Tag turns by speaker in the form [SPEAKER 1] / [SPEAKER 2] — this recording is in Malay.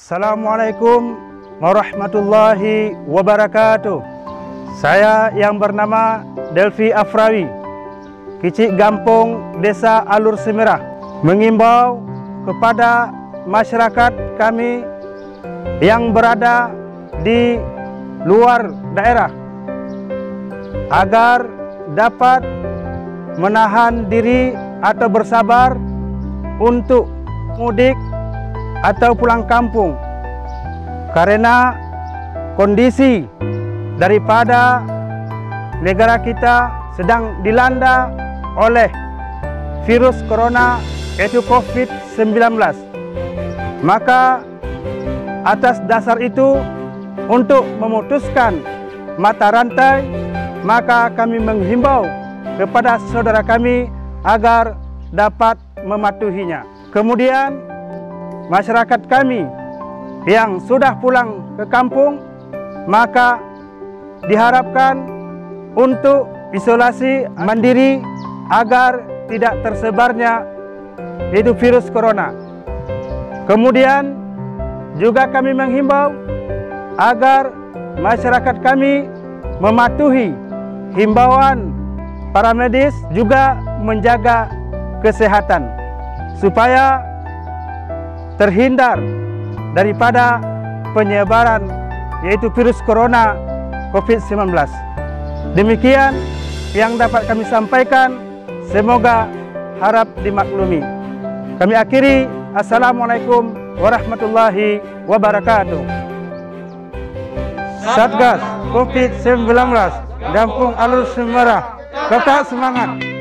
[SPEAKER 1] Assalamualaikum warahmatullahi wabarakatuh. Saya yang bernama Delvi Afrawi, Kicik Gampung, Desa Alur Semerah, mengimbau kepada masyarakat kami yang berada di luar daerah agar dapat menahan diri atau bersabar untuk mudik atau pulang kampung, karena kondisi daripada negara kita sedang dilanda oleh virus corona, yaitu COVID-19. Maka atas dasar itu, untuk memutuskan mata rantai, maka kami menghimbau kepada saudara kami agar dapat mematuhinya. Kemudian masyarakat kami yang sudah pulang ke kampung, maka diharapkan untuk isolasi mandiri agar tidak tersebarnya itu virus corona. Kemudian juga kami menghimbau agar masyarakat kami mematuhi himbauan para medis, juga menjaga kesehatan supaya terhindar daripada penyebaran yaitu virus corona COVID-19. Demikian yang dapat kami sampaikan, semoga harap dimaklumi. Kami akhiri, Assalamualaikum warahmatullahi wabarakatuh. Satgas COVID-19 Gampung Alur Semerah, tetap semangat.